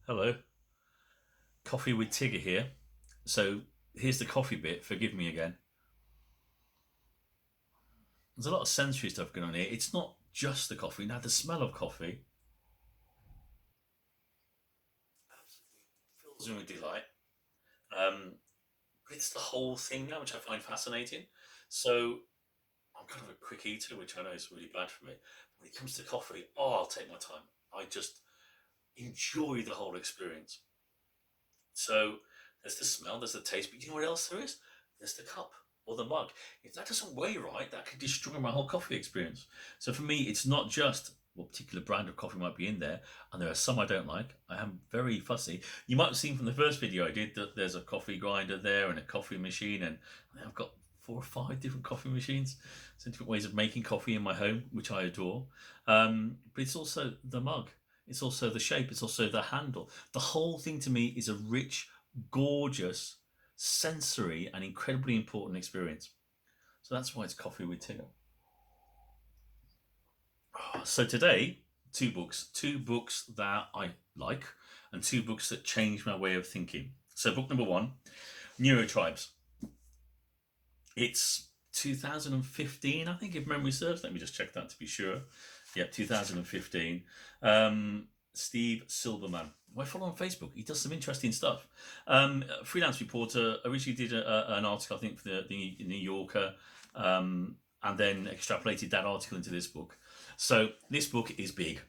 Hello, coffee with Tigger here. So here's the coffee bit. Forgive me again. There's a lot of sensory stuff going on here. It's not just the coffee. Now the smell of coffee fills me with delight. Um, but it's the whole thing now, which I find fascinating. So I'm kind of a quick eater, which I know is really bad for me. When it comes to coffee, I'll take my time. I just enjoy the whole experience. So there's the smell, there's the taste, but you know what else there is? There's the cup or the mug. If that doesn't weigh right, that can destroy my whole coffee experience. So for me, it's not just what particular brand of coffee might be in there, and there are some I don't like. I am very fussy. You might have seen from the first video I did that there's a coffee grinder there and a coffee machine, and I've got 4 or 5 different coffee machines, so different ways of making coffee in my home, which I adore. But it's also the mug. It's also the shape. It's also the handle. The whole thing to me is a rich, gorgeous, sensory, and incredibly important experience. So that's why it's coffee with Tigger. So today, two books that I like, and two books that changed my way of thinking. So book number one, Neurotribes. It's 2015, I think, if memory serves. Let me just check that to be sure. Yep, 2015. Steve Silberman, who I follow on Facebook. He does some interesting stuff. Freelance reporter, originally did an article, I think, for the New Yorker, and then extrapolated that article into this book. So this book is big.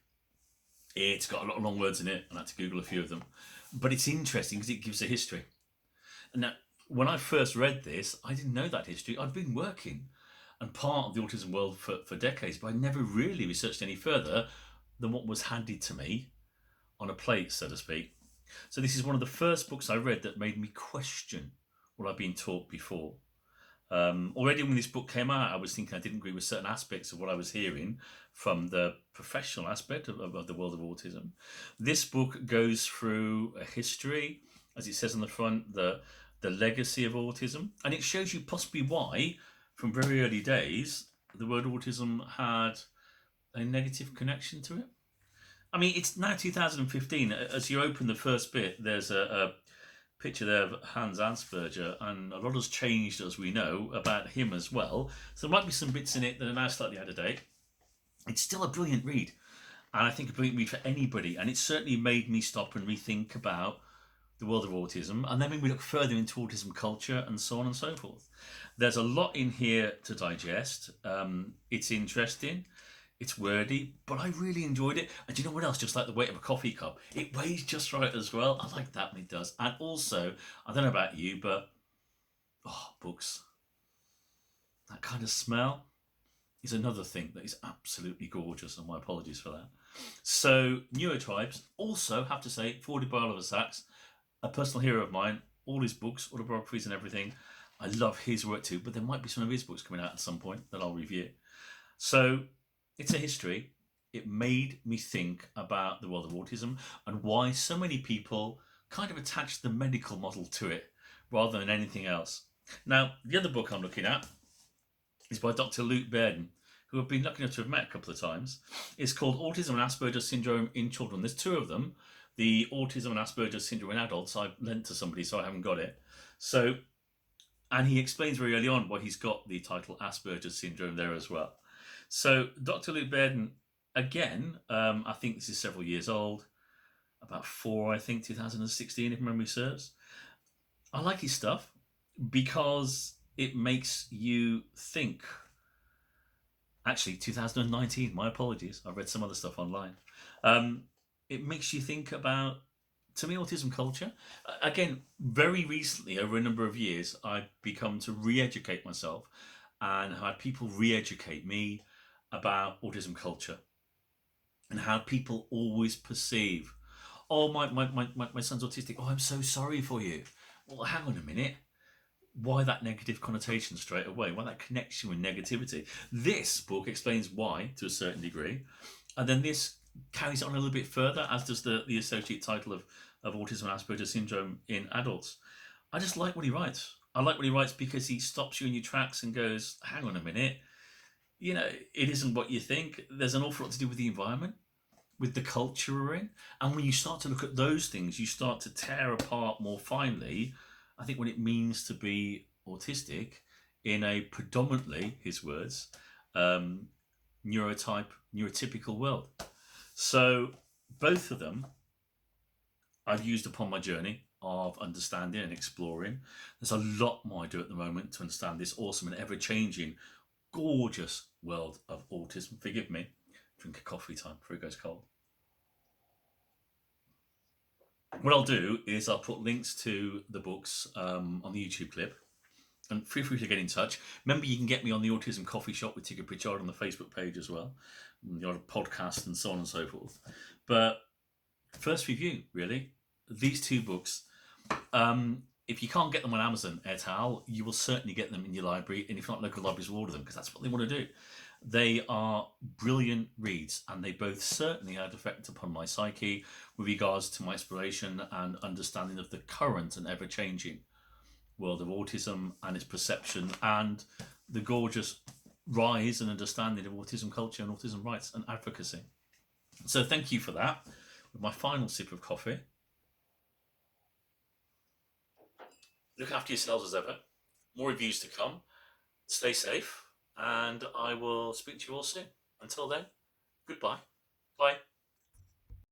It's got a lot of long words in it. I had to Google a few of them. But it's interesting because it gives a history. Now, when I first read this, I didn't know that history. I'd been working and part of the autism world for decades, but I never really researched any further than what was handed to me on a plate, so to speak. So this is one of the first books I read that made me question what I'd been taught before. Already when this book came out, I was thinking I didn't agree with certain aspects of what I was hearing from the professional aspect of the world of autism. This book goes through a history, as it says on the front, the legacy of autism, and it shows you possibly why, from very early days, the word autism had a negative connection to it. I mean, it's now 2015. As you open the first bit, there's a picture there of Hans Asperger, and a lot has changed, as we know, about him as well. So there might be some bits in it that are now slightly out of date. It's still a brilliant read, and I think a brilliant read for anybody. And it certainly made me stop and rethink about the world of autism, and then when we look further into autism culture and so on and so forth. There's a lot in here to digest. It's interesting. It's wordy, but I really enjoyed it. And do you know what else? Just like the weight of a coffee cup, it weighs just right as well. I like that when it does. And also, I don't know about you, but books, that kind of smell is another thing that is absolutely gorgeous. And my apologies for that. So, Neurotribes, also have to say, forwarded by Oliver Sacks, a personal hero of mine. All his books, autobiographies, and everything. I love his work too, but there might be some of his books coming out at some point that I'll review. So it's a history. It made me think about the world of autism and why so many people kind of attach the medical model to it rather than anything else. Now, the other book I'm looking at is by Dr. Luke BEARDON, who I've been lucky enough to have met a couple of times. It's called Autism and Asperger's Syndrome in Children. There's two of them. The Autism and Asperger's Syndrome in Adults I've lent to somebody, so I haven't got it. So, and he explains very early on why he's got the title Asperger's Syndrome there as well. So Dr. Luke Bairden, again, I think this is several years old, about 4, I think, 2016, if memory serves. I like his stuff because it makes you think. Actually, 2019, my apologies. I read some other stuff online. It makes you think about, to me, autism culture. Again, very recently, over a number of years, I've become to re-educate myself and had people re-educate me about autism culture and how people always perceive, oh, my son's autistic. Oh, I'm so sorry for you. Well, hang on a minute. Why that negative connotation straight away? Why that connection with negativity? This book explains why to a certain degree. And then this carries it on a little bit further, as does the associate title of Autism and Asperger's Syndrome in Adults. I just like what he writes. I like what he writes because he stops you in your tracks and goes, hang on a minute, you know, it isn't what you think. There's an awful lot to do with the environment. with the culture we're in. And when you start to look at those things, you start to tear apart more finely, I think, what it means to be autistic in a predominantly, his words, um, neurotypical world. So both of them I've used upon my journey of understanding and exploring. There's a lot more I do at the moment to understand this awesome and ever changing, gorgeous world of autism. Forgive me, drink a coffee time before it goes cold. What I'll do is I'll put links to the books on the YouTube clip. And feel free to get in touch. Remember, you can get me on the Autism Coffee Shop with Tigger Pritchard on the Facebook page as well, the odd podcast and so on and so forth. But first review, really, these two books. If you can't get them on Amazon et al., you will certainly get them in your library, and if not, local libraries will order them because that's what they want to do. They are brilliant reads, and they both certainly had effect upon my psyche with regards to my exploration and understanding of the current and ever-changing world of autism and its perception and the gorgeous rise and understanding of autism culture and autism rights and advocacy. So thank you for that. With my final sip of coffee. Look after yourselves as ever. More reviews to come. Stay safe, and I will speak to you all soon. Until then, goodbye. Bye.